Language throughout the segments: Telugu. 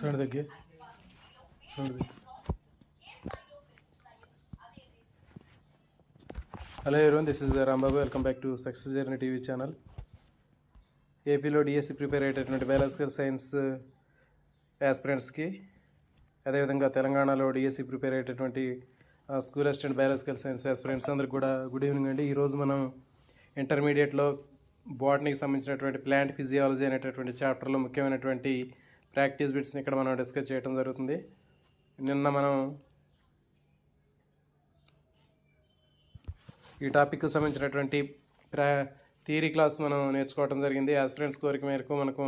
సౌండ్ తగ్గి సౌండ్ తగ్గి. Hello everyone, this is Rambabu. Welcome back to success journey TV channel. ఏపీలో డిఎస్సి ప్రిపేర్ అయ్యేటటువంటి బయాలజికల్ సైన్స్ యాస్పిరెంట్స్కి, అదేవిధంగా తెలంగాణలో డిఎస్సి ప్రిపేర్ అయ్యేటటువంటి school assistant biological science aspirants అందరికి కూడా గుడ్ ఈవినింగ్ అండి. ఈరోజు మనం ఇంటర్మీడియట్లో బాటనీకి సంబంధించినటువంటి ప్లాంట్ ఫిజియాలజీ అనేటటువంటి చాప్టర్లో ముఖ్యమైనటువంటి ప్రాక్టీస్ బిట్స్ని ఇక్కడ మనం డిస్కస్ చేయడం జరుగుతుంది. నిన్న మనం ఈ టాపిక్కి సంబంధించినటువంటి థియరీ క్లాస్ మనం నేర్చుకోవడం జరిగింది. యాస్పిరెంట్స్ కోరిక మేరకు మనకు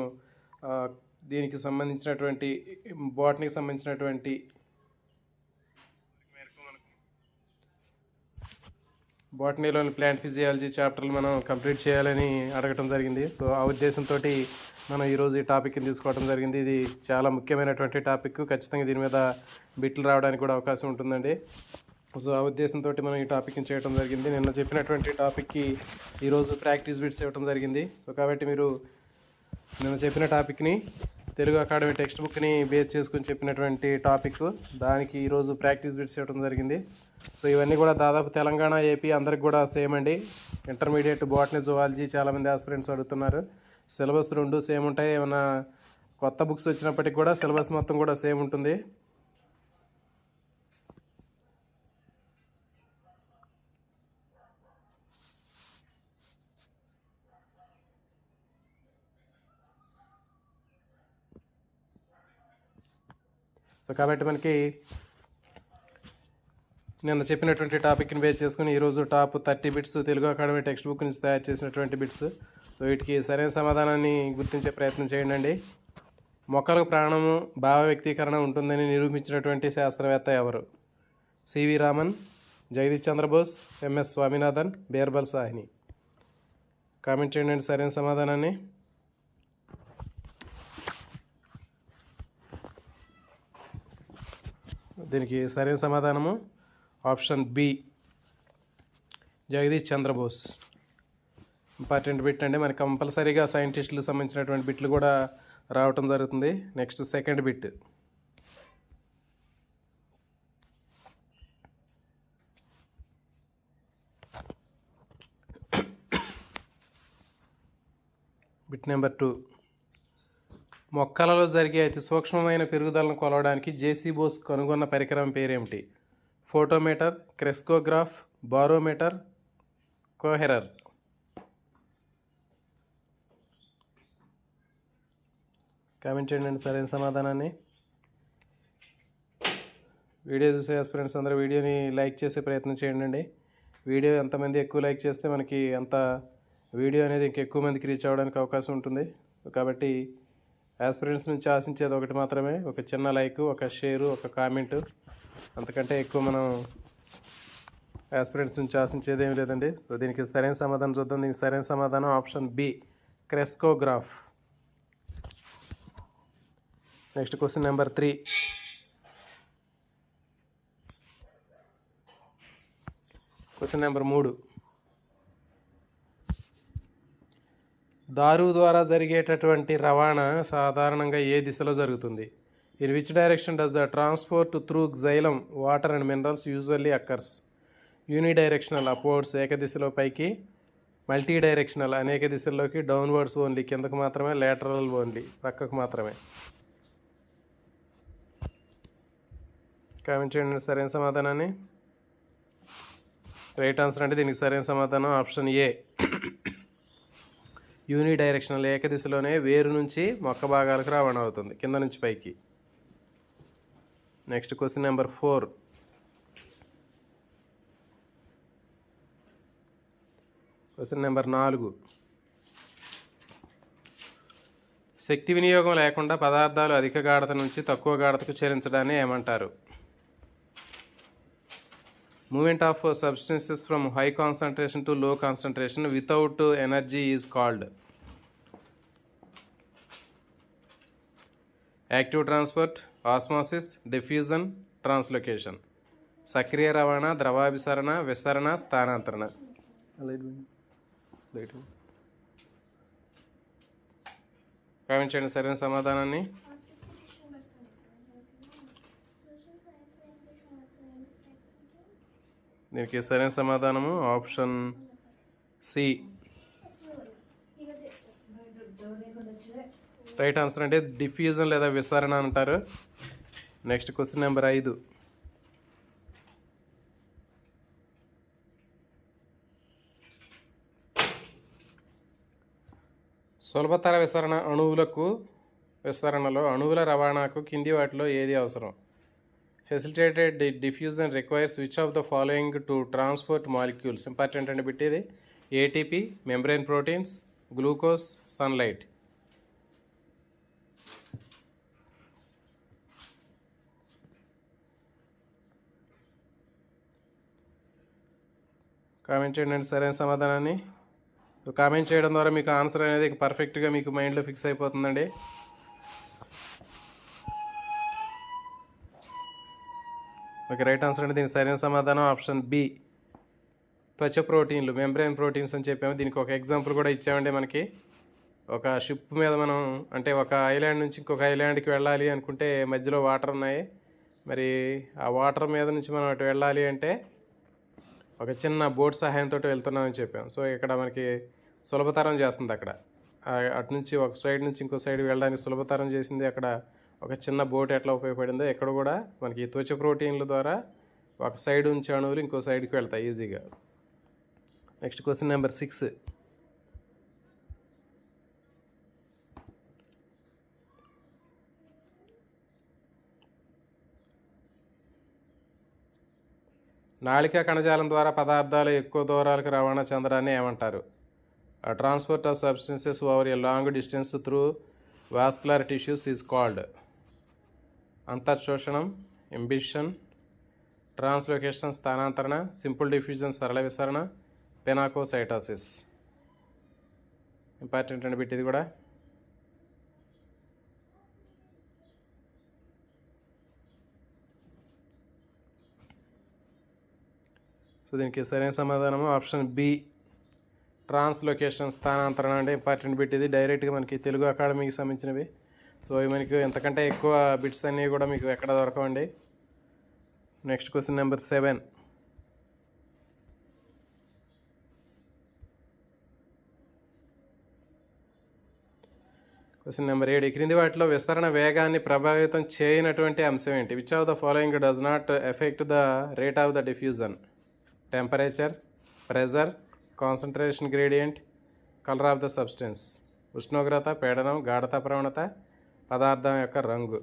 దీనికి సంబంధించినటువంటి బాటనీకి సంబంధించినటువంటి బాటనీలోని ప్లాంట్ ఫిజియాలజీ చాప్టర్లు మనం కంప్లీట్ చేయాలని అడగటం జరిగింది. సో ఆ ఉద్దేశంతో మనం ఈరోజు ఈ టాపిక్ని తీసుకోవడం జరిగింది. ఇది చాలా ముఖ్యమైనటువంటి టాపిక్, ఖచ్చితంగా దీని మీద బిట్లు రావడానికి కూడా అవకాశం ఉంటుందండి. సో ఆ ఉద్దేశంతో మనం ఈ టాపిక్ని చేయడం జరిగింది. నిన్న చెప్పినటువంటి టాపిక్కి ఈరోజు ప్రాక్టీస్ బిట్స్ ఇవ్వడం జరిగింది. సో కాబట్టి మీరు నిన్న చెప్పిన టాపిక్ని తెలుగు అకాడమీ టెక్స్ట్ బుక్ని బేస్ చేసుకుని చెప్పినటువంటి టాపిక్, దానికి ఈరోజు ప్రాక్టీస్ బిట్స్ ఇవ్వడం జరిగింది. సో ఇవన్నీ కూడా దాదాపు తెలంగాణ, ఏపీ అందరికి కూడా సేమ్ అండి. ఇంటర్మీడియట్ బాటనీ, జువాలజీ చాలామంది ఆస్పిరెంట్స్ అడుగుతున్నారు. సిలబస్ రెండు సేమ్ ఉంటాయి. ఏమైనా కొత్త బుక్స్ వచ్చినప్పటికి కూడా సిలబస్ మొత్తం కూడా సేమ్ ఉంటుంది. సో కాబట్టి మనకి నిన్న చెప్పినటువంటి టాపిక్ని బేస్ చేసుకుని ఈరోజు top 30 bits Telugu academy text book నుంచి తయారు చేసినటువంటి బిట్స్. సో వీటికి సరైన సమాధానాన్ని గుర్తించే ప్రయత్నం చేయండి. మొక్కలకు ప్రాణము, భావ వ్యక్తీకరణ ఉంటుందని నిరూపించినటువంటి శాస్త్రవేత్త ఎవరు? సివి రామన్, జగదీష్ చంద్రబోస్, ఎంఎస్ స్వామినాథన్, బీర్బల్ సాహ్ని. కామెంట్ చేయండి సరైన సమాధానాన్ని. దీనికి సరైన సమాధానము option B, Jagadish Chandra Bose. Important bit అండి. మనకి కంపల్సరీగా సైంటిస్టులకు సంబంధించినటువంటి బిట్లు కూడా రావటం జరుగుతుంది. Next second bit. Bit number 2. మొక్కలలో జరిగే అతి సూక్ష్మమైన పెరుగుదలను కొలవడానికి జేసీ బోస్ కనుగొన్న పరికరం పేరేమిటి? Photometer, crescograph, barometer, coherer. Comment చేయండి సరైన సమాధానాన్ని. వీడియో చూసే ఫ్రెండ్స్ అందరూ వీడియోని లైక్ చేసే ప్రయత్నం చేయండి. వీడియో ఎంతమంది ఎక్కువ లైక్ చేస్తే మనకి అంత వీడియో అనేది ఇంకెక్కువ మందికి రీచ్ అవ్వడానికి అవకాశం ఉంటుంది. కాబట్టి యాస్పిరెంట్స్ నుంచి ఆశించేది ఒకటి మాత్రమే, ఒక చిన్న లైక్, ఒక షేరు, ఒక కామెంటు. అంతకంటే ఎక్కువ మనం యాస్పిరెంట్స్ నుంచి ఆశించేది ఏమి లేదండి. సో దీనికి సరైన సమాధానం చూద్దాం. దీనికి సరైన సమాధానం option B, crescograph. Next question number 3. Question number 3. దారు ద్వారా జరిగేటటువంటి రవాణా సాధారణంగా ఏ దిశలో జరుగుతుంది? In which direction does the transport through xylem, water and minerals usually occurs? Unidirectional upwards ఏక దిశలో పైకి, మల్టీ డైరెక్షనల్ అనేక దిశల్లోకి, డౌన్వర్డ్స్ ఓన్లీ కిందకు మాత్రమే, లేటరల్ ఓన్లీ ప్రక్కకు మాత్రమే. కామెంట్ చేయండి సరైన సమాధానాన్ని. రైట్ ఆన్సర్ అంటే దీనికి సరైన సమాధానం ఆప్షన్ ఏ, యూనిడైరెక్షనల్ ఏక దిశలోనే వేరు నుంచి మొక్క భాగాలకు రవాణా అవుతుంది, కింద నుంచి పైకి. Next question number 4. Question number 4. శక్తి వినియోగం లేకుండా పదార్థాలు అధిక గాఢత నుంచి తక్కువ గాఢతకు చేరించడాన్ని ఏమంటారు? Movement of substances from high concentration to low concentration without energy is called? Active transport, osmosis, diffusion, translocation. సక్రియ రవాణా, ద్రవాభిసరణ, విసరణ, స్థానాంతరణ. కామెంట్ చేయండి సరైన సమాధానాన్ని. దీనికి సరైన సమాధానము ఆప్షన్ సి. రైట్ ఆన్సర్ అంటే డిఫ్యూజన్ లేదా విసరణ అంటారు. Next question number 5. సులభతర విసరణలో అణువుల రవాణాకు కింది వాటిలో ఏది అవసరం? Facilitated diffusion requires which of the following to transport molecules? Important అండి బిట్టేది. ATP, membrane proteins, glucose, sunlight. Comment చేయండి సరైన సమాధానాన్ని. కామెంట్ చేయడం ద్వారా మీకు ఆన్సర్ అనేది పర్ఫెక్ట్గా మీకు మైండ్లో ఫిక్స్ అయిపోతుందండి. ఓకే, రైట్ ఆన్సర్ అంటే దీనికి సరైన సమాధానం ఆప్షన్ బి. త్వచ ప్రోటీన్లు, మెంబ్రెయిన్ ప్రోటీన్స్ అని చెప్పాము. దీనికి ఒక ఎగ్జాంపుల్ కూడా ఇచ్చామండి. మనకి ఒక షిప్ మీద మనం అంటే ఒక ఐలాండ్ నుంచి ఇంకొక ఐలాండ్కి వెళ్ళాలి అనుకుంటే మధ్యలో వాటర్ ఉన్నాయి. మరి ఆ వాటర్ మీద నుంచి మనం అటు వెళ్ళాలి అంటే ఒక చిన్న బోట్ సహాయంతో వెళ్తున్నామని చెప్పాం. సో ఇక్కడ మనకి సులభతరం చేస్తుంది. అక్కడ అటు నుంచి ఒక సైడ్ నుంచి ఇంకో సైడ్ వెళ్ళడానికి సులభతరం చేసింది. అక్కడ ఒక చిన్న బోట్ ఎట్లా ఉపయోగపడిందో ఇక్కడ కూడా మనకి త్వచ ప్రోటీన్ల ద్వారా ఒక సైడ్ నుంచి అణువులు ఇంకో సైడ్కి వెళ్తాయి ఈజీగా. Next question number 6. నాళికా కణజాలం ద్వారా పదార్థాలు ఎక్కువ దూరాలకు రవాణా చెందడాన్ని ఏమంటారు? Transport of substances over a long distance through vascular tissues is called. అంతర్శోషణం, ఇంబిషన్, ట్రాన్స్లోకేషన్ స్థానాంతరణ, సింపుల్ డిఫ్యూజన్ సరళ విసరణ, పెనాకోసైటోసిస్. ఇంపార్టెంట్ అండి బిట్ ఇది కూడా. సో దీనికి సరైన సమాధానము ఆప్షన్ బి, ట్రాన్స్లోకేషన్ స్థానాంతరణ. అంటే ఇంపార్టెంట్ బిట్ ఇది. డైరెక్ట్గా మనకి తెలుగు అకాడమీకి సంబంధించినవి. సో ఇవి మనకి ఎంతకంటే ఎక్కువ బిట్స్ అన్నీ కూడా మీకు ఎక్కడ దొరకవండి. Next question number 7. Question number 7. క్రింది వాటిలో విస్తరణ వేగాన్ని ప్రభావితం చేయనటువంటి అంశం ఏంటి? Which of the following does not affect the rate of the diffusion? Temperature, pressure, concentration gradient, colour of the substance. ఉష్ణోగ్రత, పీడనం, గాఢత ప్రవణత, పదార్థం యొక్క రంగు.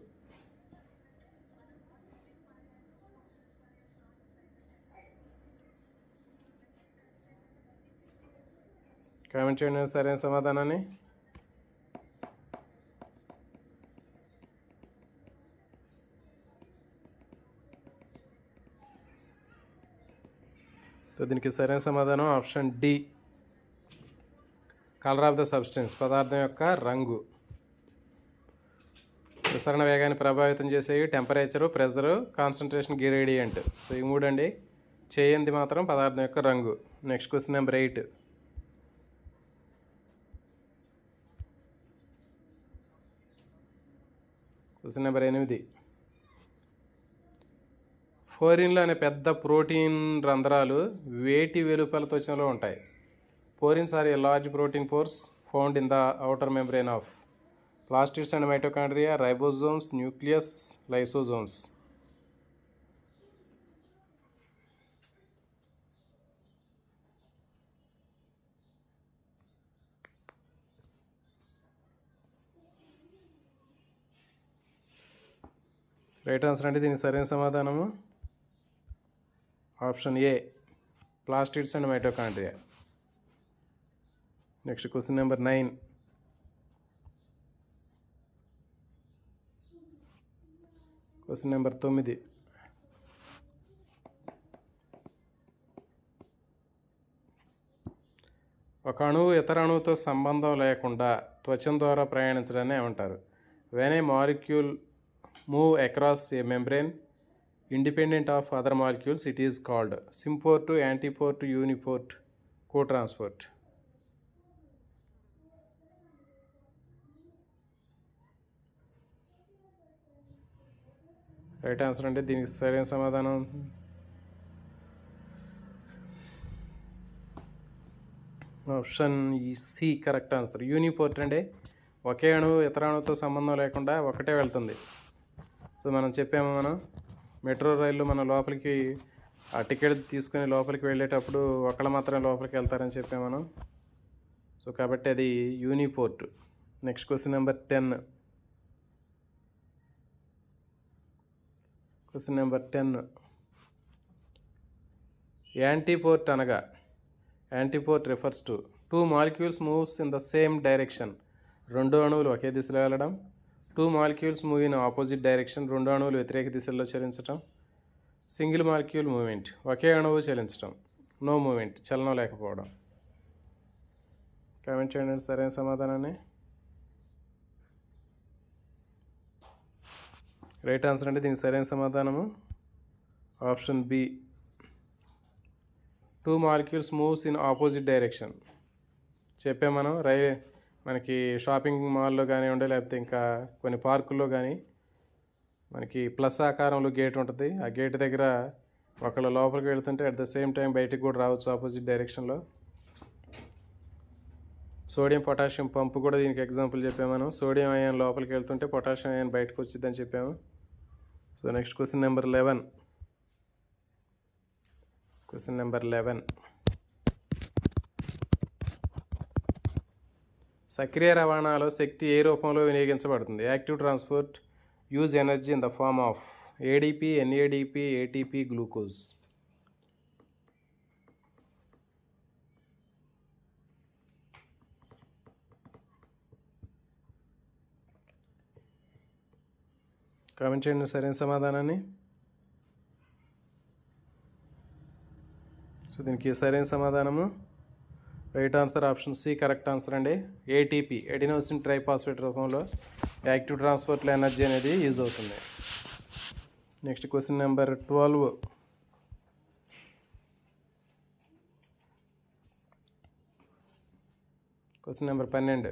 కామెంట్ చేయండి సరైన సమాధానాన్ని. సో దీనికి సరైన సమాధానం option D, colour of the substance, పదార్థం యొక్క రంగు. విసరణ వేగాన్ని ప్రభావితం చేసేవి temperature, pressure, concentration gradient. So ఈ మూడండి. చేయంది మాత్రం పదార్థం యొక్క రంగు. Next question number 8. Question number 8. ఫోరిన్లు అనే పెద్ద ప్రోటీన్ రంధ్రాలు వేటి వెలుపల త్వచంలో ఉంటాయి? Porins are a large protein pores found in the outer membrane of plastids and mitochondria, ribosomes, nucleus, lysosomes. Right answer అంటే దీనికి సరైన సమాధానము option A, plastids and mitochondria. Next question number 9. Question number 9. ఒక అణువు ఇతర అణువుతో సంబంధం లేకుండా త్వచం ద్వారా ప్రయాణించడాన్ని ఏమంటారు? When a molecule move across a membrane independent of other molecules it is called symport, antiport, uniport, cotransport. Right answer అంటే దీనికి సరైన సమాధానం option C correct answer. Uniport అంటే ఒకే అణువు ఇతర అణువుతో సంబంధం లేకుండా ఒకటే వెళ్తుంది. సో మనం చెప్పాము, మనం మెట్రో రైల్లో మన లోపలికి ఆ టికెట్ తీసుకుని లోపలికి వెళ్ళేటప్పుడు ఒకళ్ళు మాత్రమే లోపలికి వెళ్తారని చెప్పాము మనం. సో కాబట్టి అది uniport. Next question number 10. Question number 10. Antiport అనగా, antiport refers to 2 molecules moves in the same direction. 2 అణువులు ఒకే దిశలో వెళ్ళడం. 2 molecules move in opposite direction. 2 అణువులు వ్యతిరేక దిశల్లో చలించటం. సింగిల్ మాలిక్యూల్ మూమెంట్, ఒకే అణువు చలించటం. నో మూమెంట్, చలనం లేకపోవడం. కామెంట్ చేయండి సరైన సమాధానాన్ని. రైట్ ఆన్సర్ అంటే దీనికి సరైన సమాధానము option B. 2 molecules moves in opposite direction. చెప్పాం మనం. మనకి షాపింగ్ మాల్లో కానివ్వండి, లేకపోతే ఇంకా కొన్ని పార్కుల్లో కానీ మనకి ప్లస్ ఆకారంలో గేట్ ఉంటుంది. ఆ గేట్ దగ్గర ఒకళ్ళు లోపలికి వెళ్తుంటే అట్ ద సేమ్ టైం బయటికి కూడా రావచ్చు ఆపోజిట్ డైరెక్షన్లో. సోడియం పొటాషియం పంపు కూడా దీనికి ఎగ్జాంపుల్ చెప్పాము మనం. సోడియం అయాన్ లోపలికి వెళ్తుంటే పొటాషియం అయాన్ బయటకు వచ్చిందని చెప్పాము. So next question number 11. Question number 11. సక్రియ రవాణాలో శక్తి ఏ రూపంలో వినియోగించబడుతుంది? Active transport use energy in the form of ADP, NADP, ATP, glucose. Comment చేయండి సరైన సమాధానాన్ని. సో దీనికి సరైన సమాధానము right answer option C correct answer అండి. ఏటీపీ, ఎడినోసిన్ ట్రైఫాస్ఫేట్ రూపంలో యాక్టివ్ ట్రాన్స్పోర్ట్లో ఎనర్జీ అనేది యూజ్ అవుతుంది. Next question number 12. Question number 12.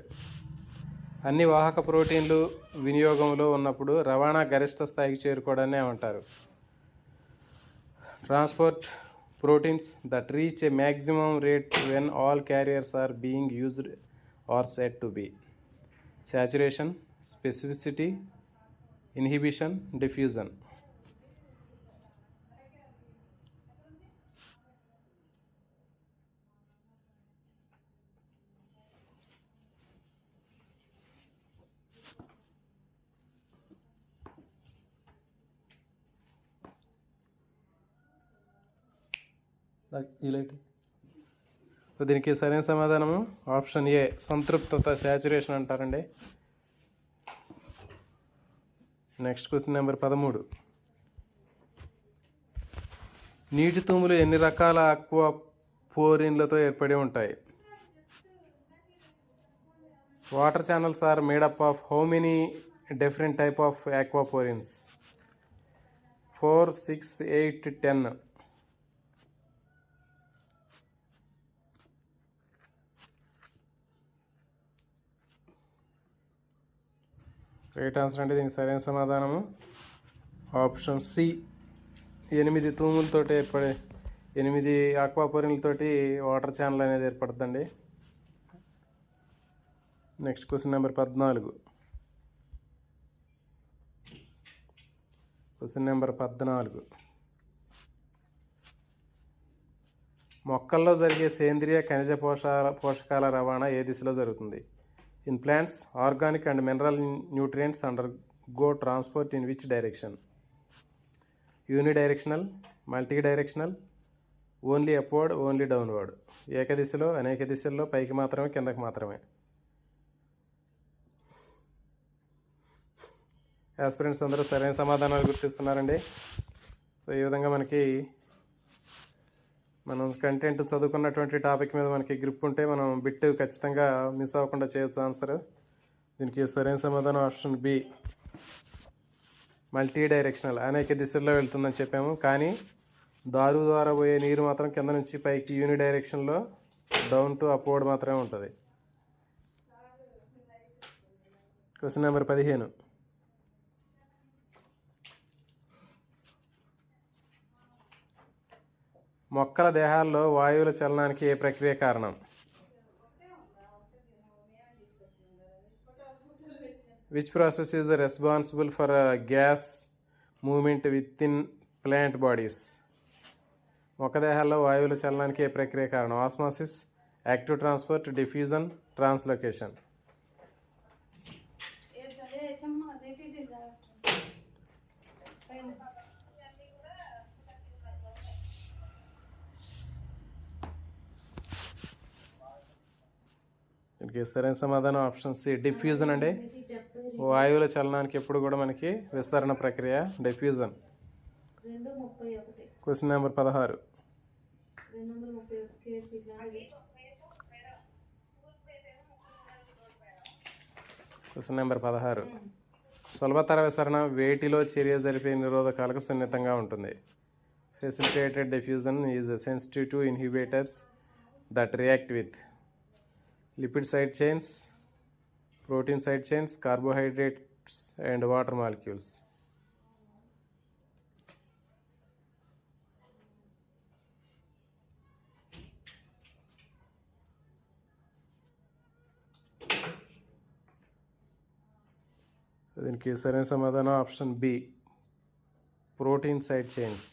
అన్ని వాహక ప్రోటీన్లు వినియోగంలో ఉన్నప్పుడు రవాణా గరిష్ట స్థాయికి చేరుకోవడాన్ని ఏమంటారు? Transport proteins that reach a maximum rate when all carriers are being used are said to be saturation, specificity, inhibition, diffusion. So దీనికి సరైన సమాధానము ఆప్షన్ ఏ సంతృప్తత, శాచురేషన్ అంటారండి. Next question number 13. నీటి తూములు ఎన్ని రకాల ఆక్వా పోరిన్లతో ఏర్పడి ఉంటాయి? Water channels are made up of how many different type of aquaporins? 4, 6, 8, 10. Right answer అంటే దీనికి సరైన సమాధానము ఆప్షన్ సి 8 తూములతోటి 8 ఆక్వాపోరిన్లతోటి వాటర్ ఛానల్ అనేది ఏర్పడుతుందండి. Next question number 14. Question number 14. మొక్కల్లో జరిగే సేంద్రియ ఖనిజ పోషకాల రవాణా ఏ దిశలో జరుగుతుంది? In plants, organic and mineral nutrients undergo transport in which direction? Unidirectional, multidirectional, only upward, only downward. ఏకదిశలో, అనేక దిశల్లో, పైకి మాత్రమే, కిందకి మాత్రమే. ఆస్పిరెంట్స్ అందరూ సరైన సమాధానాలు గుర్తిస్తున్నారండి. సో ఈ విధంగా మనం కంటెంట్ చదువుకున్నటువంటి టాపిక్ మీద మనకి గ్రిప్ ఉంటే మనం బిట్ ఖచ్చితంగా మిస్ అవ్వకుండా చేయొచ్చు ఆన్సర్. దీనికి సరైన సమాధానం ఆప్షన్ బి మల్టీ డైరెక్షనల్, అనేక దిశల్లో వెళ్తుందని చెప్పాము. కానీ దారు ద్వారా పోయే నీరు మాత్రం కింద నుంచి పైకి యూని డైరెక్షన్లో డౌన్ టు అప్వర్డ్ మాత్రమే ఉంటుంది. Question number 15. మొక్కల దేహాల్లో వాయువుల చలనానికి ఏ ప్రక్రియ కారణం? Which process is responsible for gas movement within plant bodies? మొక్కదేహాల్లో వాయువుల చలనానికి ఏ ప్రక్రియ కారణం? Osmosis, active transport, diffusion, translocation. దీనికి సరైన సమాధానం ఆప్షన్ సి, డిఫ్యూజన్ అండి. వాయువుల చలనానికి ఎప్పుడు కూడా మనకి విస్తరణ ప్రక్రియ diffusion. Question number 16. Question number 16. సులభతర విసరణ వేటిలో చర్య జరిపే నిరోధకాలకు సున్నితంగా ఉంటుంది? Facilitated diffusion is sensitive to inhibitors that react with lipid side chains, protein side chains, carbohydrates and water molecules. దీనికి సరైన సమాధానం option B, protein side chains.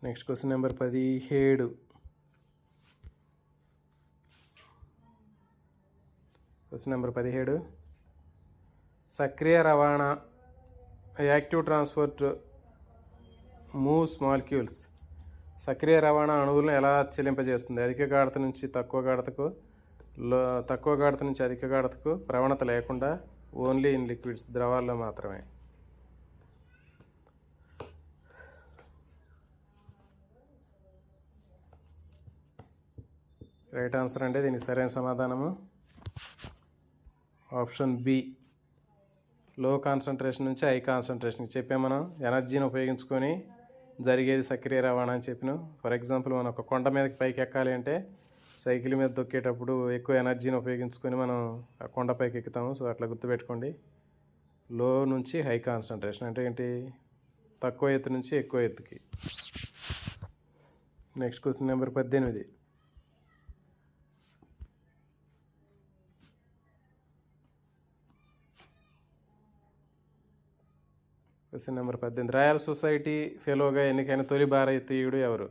Next question number 17. Question number 17. సక్రియ రవాణా యాక్టివ్ ట్రాన్స్పోర్ట్ మూవ్స్ మాలిక్యూల్స్. సక్రియ రవాణా అణువులను ఎలా చెల్లింపజేస్తుంది? అధిక గాఢత నుంచి తక్కువ గాఢతకు, తక్కువ గాఢత నుంచి అధిక గాఢతకు, ప్రవణత లేకుండా, ఓన్లీ ఇన్ లిక్విడ్స్, ద్రవాల్లో మాత్రమే. రైట్ ఆన్సర్ అంటే దీనికి సరైన సమాధానము ఆప్షన్ బి, లో కాన్సన్ట్రేషన్ నుంచి హై కాన్సన్ట్రేషన్కి. చెప్పాం మనం ఎనర్జీని ఉపయోగించుకొని జరిగేది సక్రియ రవాణా అని చెప్పినాం. ఫర్ ఎగ్జాంపుల్ మనం ఒక కొండ మీదకి పైకి ఎక్కాలి అంటే సైకిల్ మీద దొక్కేటప్పుడు ఎక్కువ ఎనర్జీని ఉపయోగించుకొని మనం ఆ కొండపైకి ఎక్కుతాము. సో అట్లా గుర్తుపెట్టుకోండి. లో నుంచి హై కాన్సన్ట్రేషన్ అంటే ఏంటి? తక్కువ ఎత్తు నుంచి ఎక్కువ ఎత్తుకి. Next question number 18. Question number 18. Royal society ఫెలోగా ఎన్నికైన తొలి భారతీయుడు ఎవరు?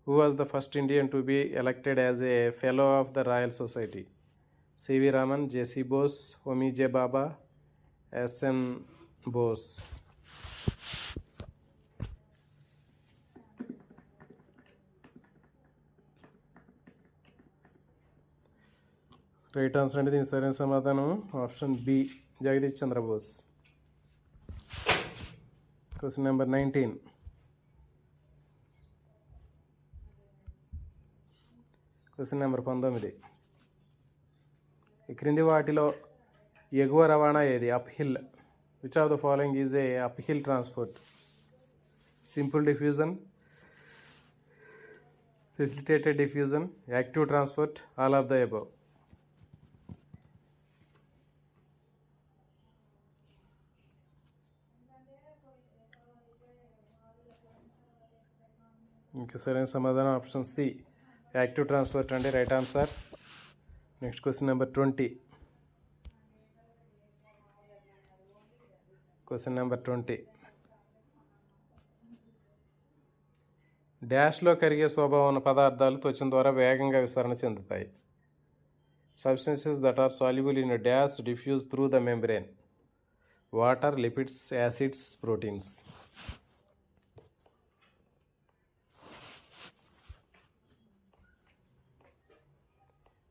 Who was the first Indian to be elected as a fellow of the Royal Society? C.V. Raman, J.C. Bose, Homi J. Bhabha, S.N. Bose. Right answer అంటే దీనికి సరైన సమాధానం option B, Jagadish Chandra Bose. Question number 19. Question number 19. ఈ క్రింది వాటిలో ఎగువ రవాణా ఏది? Up hill. Which of the following is a up hill transport? Simple diffusion, facilitated diffusion, active transport, all of the above. ఇంకా సరైన సమాధానం ఆప్షన్ సి, యాక్టివ్ ట్రాన్స్పోర్ట్ అండి. Right answer. Next question number 20. Question number 20. డాష్లో కరిగే స్వభావం ఉన్న పదార్థాలు త్వచం ద్వారా వేగంగా విస్తరణ చెందుతాయి. Substances that are soluble in dash diffuse through the membrane. Water, lipids, acids, proteins.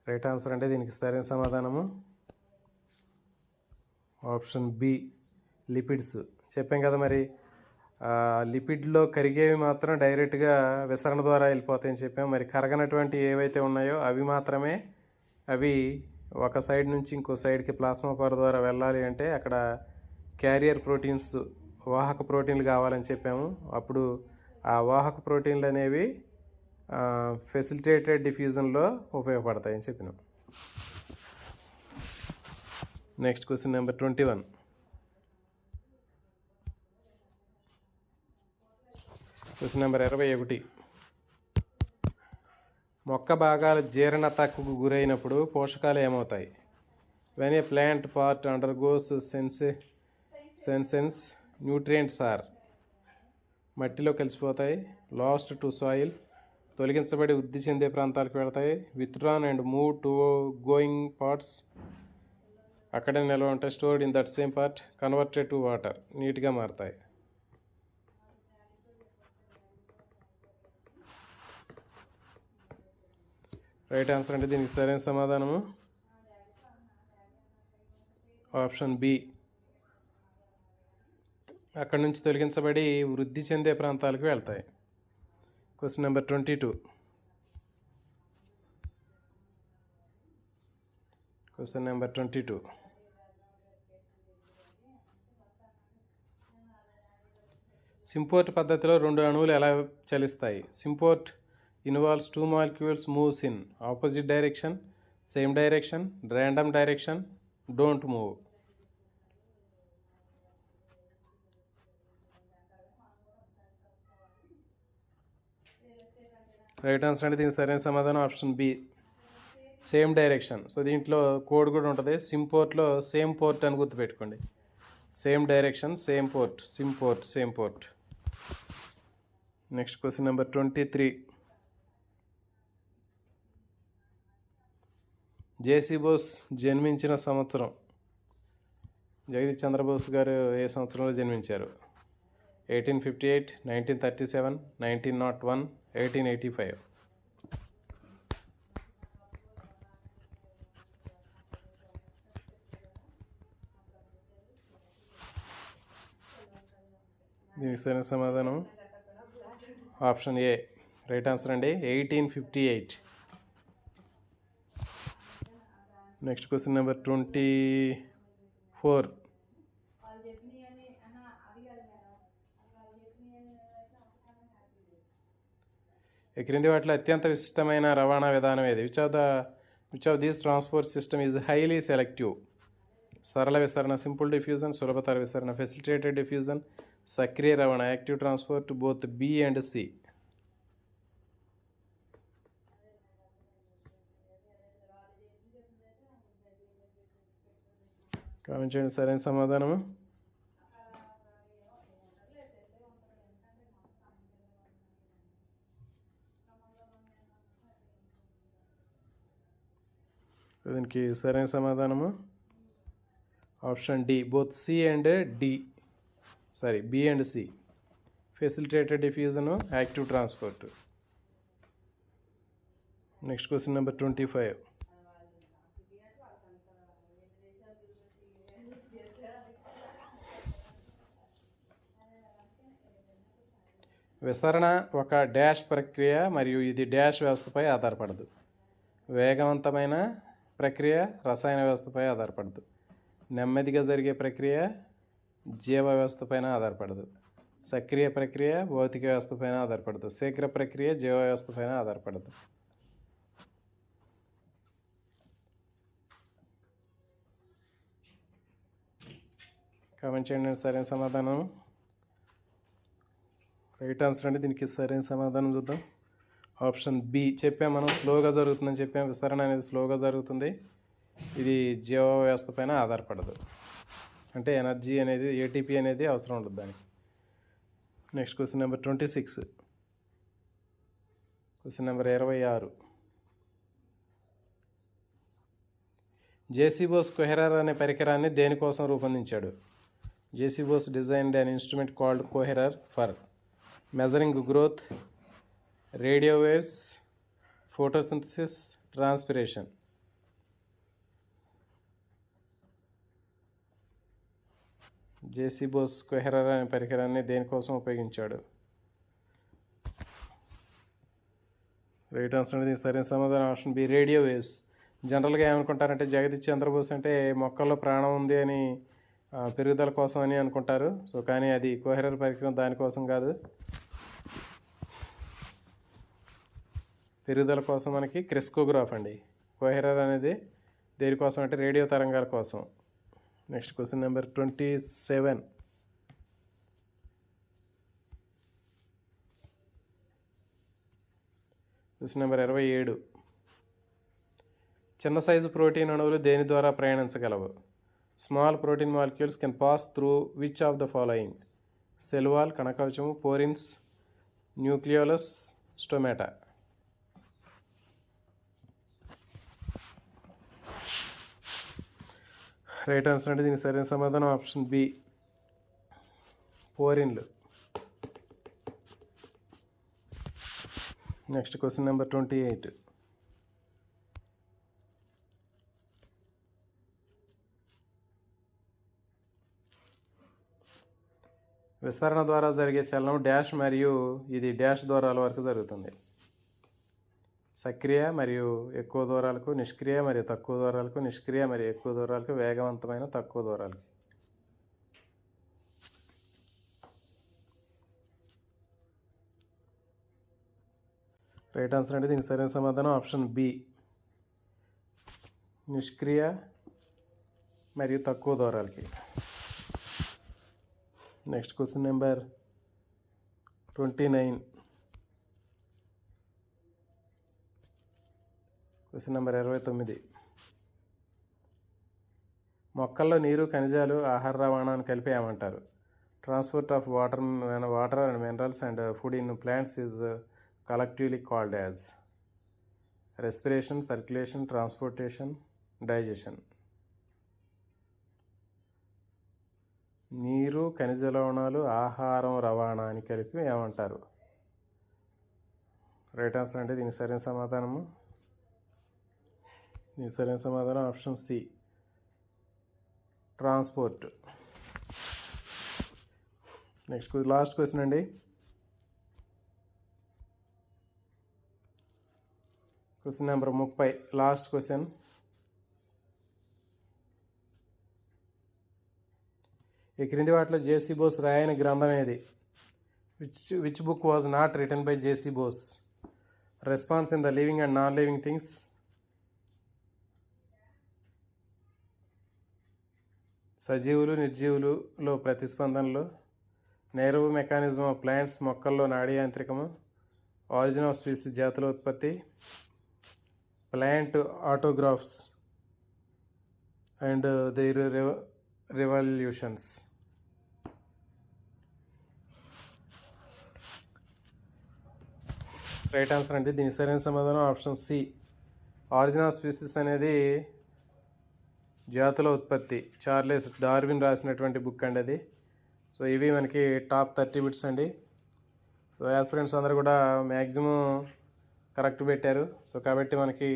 Right answer అంటే దీనికి సరైన సమాధానము ఆప్షన్ బి, లిపిడ్స్. చెప్పాం కదా మరి లిపిడ్లో కరిగేవి మాత్రం డైరెక్ట్గా విసరణ ద్వారా వెళ్ళిపోతాయని చెప్పాం. మరి కరగనటువంటి ఏవైతే ఉన్నాయో అవి మాత్రమే అవి ఒక సైడ్ నుంచి ఇంకో సైడ్కి ప్లాస్మా పొర ద్వారా వెళ్ళాలి అంటే అక్కడ క్యారియర్ ప్రోటీన్స్, వాహక ప్రోటీన్లు కావాలని చెప్పాము. అప్పుడు ఆ వాహక ప్రోటీన్లు అనేవి ఫెసిలిటేటెడ్ డిఫ్యూజన్లో ఉపయోగపడతాయని చెప్పినాం. Next question number 21. Question number 21. మొక్క భాగాలు జీర్ణతకు గురైనప్పుడు పోషకాలు ఏమవుతాయి? When a plant part undergoes senescence nutrients are మట్టిలో కలిసిపోతాయి. లాస్ట్ టు సాయిల్ తొలగించబడి వృద్ధి చెందే ప్రాంతాలకు వెళతాయి. Withdrawn and move to going parts అక్కడే నిల్వ ఉంటాయి. Stored in that same part converted to water నీట్గా మారుతాయి. రైట్ ఆన్సర్ అంటే దీనికి సరైన సమాధానము ఆప్షన్ బి. అక్కడి నుంచి తొలగించబడి వృద్ధి చెందే ప్రాంతాలకు వెళ్తాయి. Question number 22. Question number 22. సింపోర్ట్ పద్ధతిలో రెండు అణువులు ఎలా చలిస్తాయి? సింపోర్ట్ involves two molecules moves in opposite direction, same direction, random direction, don't move. Right answer అంటే దీనికి సరైన సమాధానం option B, same direction. So దీంట్లో కోడ్ కూడా ఉంటుంది. సింపోర్ట్లో సేమ్ పోర్ట్ అని గుర్తుపెట్టుకోండి. Same direction, same port, symport, same port. Next question number 23. JC Bose జన్మించిన సంవత్సరం? జగదీష్ చంద్రబోస్ గారు ఏ సంవత్సరంలో జన్మించారు? 1858, 1937, 1901, 1885. దీనికి సరైన సమాధానం ఆప్షన్ ఏ. రైట్ ఆన్సర్ అండి 1858. Next question number 24. ఈ క్రింది వాటిలో అత్యంత విశిష్టమైన రవాణా విధానం ఏది? Which of these transport system is highly selective? సరళ విసరణ, సింపుల్ డిఫ్యూజన్, సులభతర విసరణ, ఫెసిలిటేటెడ్ డిఫ్యూజన్, సక్రియ రవాణా, active transport, both B and C. Comment చేయండి సరైన సమాధానము. దీనికి సరైన సమాధానము option D, both C and D, sorry B and C. Facilitated diffusion, active transport. Next question number 25. విసరణ ఒక డాష్ ప్రక్రియ మరియు ఇది డాష్ వ్యవస్థపై ఆధారపడదు. వేగవంతమైన ప్రక్రియ రసాయన వ్యవస్థపై ఆధారపడదు. నెమ్మదిగా జరిగే ప్రక్రియ జీవ వ్యవస్థపైన ఆధారపడదు. సక్రియ ప్రక్రియ భౌతిక వ్యవస్థపైన ఆధారపడదు. శీఘ్ర ప్రక్రియ జీవ వ్యవస్థపైన ఆధారపడదు. కామెంట్ చేయండి సరైన సమాధానం. రైట్ ఆన్సర్ అండి దీనికి సరైన సమాధానం చూద్దాం. Option B. చెప్పాం మనం స్లోగా జరుగుతుందని చెప్పాం. విసరణ అనేది స్లోగా జరుగుతుంది. ఇది జీవ వ్యవస్థ పైన ఆధారపడదు. అంటే ఎనర్జీ అనేది ఏటీపీ అనేది అవసరం ఉండదు దానికి. Next question number 26. Question number 26. JC Bose coherer అనే పరికరాన్ని దేనికోసం రూపొందించాడు? JC Bose designed an instrument called coherer for measuring growth, radio waves, photosynthesis, transpiration. JC Bose coherer అనే పరికరాన్ని దేనికోసం ఉపయోగించాడు? రైట్ ఆన్సర్ అనేది సరైన సమాధానం ఆప్షన్ బి, రేడియో వేవ్స్. జనరల్గా ఏమనుకుంటారంటే జగదీష్ చంద్రబోస్ అంటే మొక్కల్లో ప్రాణం ఉంది అని, పెరుగుదల కోసం అని అనుకుంటారు. సో కానీ అది కోహెరర్ పరికరం దానికోసం కాదు. పెరుగుదల కోసం మనకి క్రెస్కోగ్రాఫ్ అండి. కోహెరర్ అనేది దేనికోసం అంటే రేడియో తరంగాల కోసం. Next question number 27. Question number 27. చిన్న సైజు ప్రోటీన్ అణువులు దేని ద్వారా ప్రయాణించగలవు? Small protein molecules can pass through which of the following? Cell wall, కణకవచము, porins, nucleolus, stomata. Right answer అంటే దీనికి సరైన సమాధానం ఆప్షన్ బి, పోరిన్లు. Next question number 28. విస్తరణ ద్వారా జరిగే చలనం డాష్ మరియు ఇది డాష్ దూరాల వరకు జరుగుతుంది. సక్రియ మరియు ఎక్కువ దూరాలకు, నిష్క్రియ మరియు తక్కువ దూరాలకు, నిష్క్రియ మరియు ఎక్కువ దూరాలకు, వేగవంతమైన తక్కువ దూరాలకు. రైట్ ఆన్సర్ అంటే దీనికి సరైన సమాధానం ఆప్షన్ బి, నిష్క్రియ మరియు తక్కువ దూరాలకి. Next question number 29. Question number 29. మొక్కల్లో నీరు, ఖనిజాలు, ఆహార రవాణాను కలిపి ఏమంటారు? Transport of water and minerals and food in plants is collectively called as? Respiration, circulation, transportation, digestion. నీరు, ఖనిజ లవణాలు, ఆహారం రవాణా అని కలిపి ఏమంటారు? రైట్ ఆన్సర్ అంటే దీనికి సరైన సమాధానం option C, transport. Next last question అండి. Question number 30, last question. ఈ క్రింది వాటిలో జేసీ బోస్ రాయని గ్రంథం ఏది? Which book was not written by JC Bose? Response in the living and non living things, సజీవులు నిర్జీవులులో ప్రతిస్పందనలు, నెర్వ్ మెకానిజం ఆఫ్ ప్లాంట్స్ మొక్కల్లో నాడీ యాంత్రికము, ఆరిజిన్ ఆఫ్ స్పీసీస్ జాతుల ఉత్పత్తి, plant autographs and their revolutions. Right answer అంటే దీని సరైన సమాధానం option C, origin of species అనేది జాతుల ఉత్పత్తి, చార్లెస్ డార్విన్ రాసినటువంటి బుక్ అండి అది. సో ఇవి మనకి టాప్ 30 బిట్స్ అండి. సో యాస్పిరెంట్స్ అందరూ కూడా మ్యాక్సిమం కరెక్ట్ పెట్టారు. సో కాబట్టి మనకి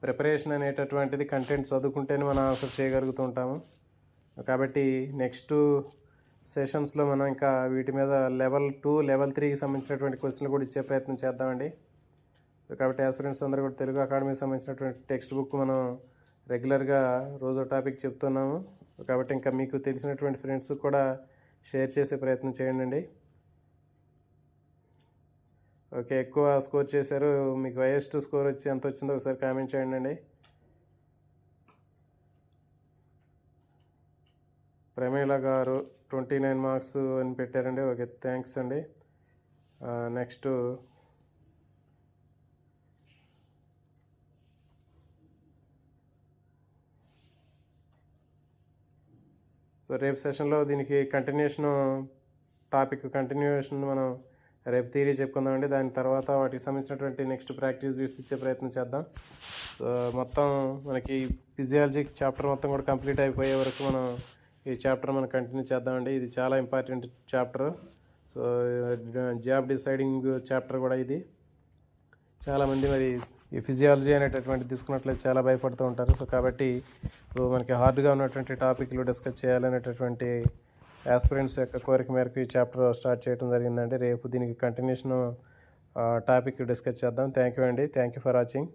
ప్రిపరేషన్ అనేటటువంటిది కంటెంట్ చదువుకుంటేనే మనం ఆన్సర్ చేయగలుగుతూ ఉంటాము. కాబట్టి నెక్స్ట్ సెషన్స్లో మనం ఇంకా వీటి మీద లెవెల్ 2, లెవెల్ 3కి సంబంధించినటువంటి క్వశ్చన్లు కూడా ఇచ్చే ప్రయత్నం చేద్దామండి. కాబట్టి యాస్పిరెంట్స్ అందరూ కూడా తెలుగు అకాడమీకి సంబంధించినటువంటి టెక్స్ట్ బుక్ మనం రెగ్యులర్గా రోజు టాపిక్ చెప్తున్నాము. కాబట్టి ఇంకా మీకు తెలిసినటువంటి ఫ్రెండ్స్ కూడా షేర్ చేసే ప్రయత్నం చేయండి. ఓకే, ఎక్కువ స్కోర్ చేశారు, మీకు హైయెస్ట్ స్కోర్ వచ్చి ఎంత వచ్చిందో ఒకసారి కామెంట్ చేయండి. ప్రమీల గారు 29 మార్క్స్ అని పెట్టారండి. ఓకే, థ్యాంక్స్ అండి. నెక్స్ట్ సో రేపు సెషన్లో దీనికి కంటిన్యూషన్ మనం రేపు థియరీ చెప్పుకుందామండి. దాని తర్వాత వాటికి సంబంధించినటువంటి నెక్స్ట్ ప్రాక్టీస్ బిట్స్ ఇచ్చే ప్రయత్నం చేద్దాం. సో మొత్తం మనకి ఫిజియాలజీ చాప్టర్ మొత్తం కూడా కంప్లీట్ అయిపోయే వరకు మనం ఈ చాప్టర్ మనం కంటిన్యూ చేద్దామండి. ఇది చాలా important chapter. So job deciding chapter కూడా ఇది. చాలామంది మరి ఈ ఫిజియాలజీ అనేటటువంటి తీసుకున్నట్లయితే చాలా భయపడుతూ ఉంటారు. సో కాబట్టి మనకి హార్డ్గా ఉన్నటువంటి టాపిక్లు డిస్కస్ చేయాలనేటటువంటి యాస్పిరెంట్స్ యొక్క కోరిక మేరకు ఈ చాప్టర్ స్టార్ట్ చేయడం జరిగిందండి. రేపు దీనికి కంటిన్యూషన్ టాపిక్ డిస్కస్ చేద్దాం. థ్యాంక్ యూ అండి. Thank you for watching.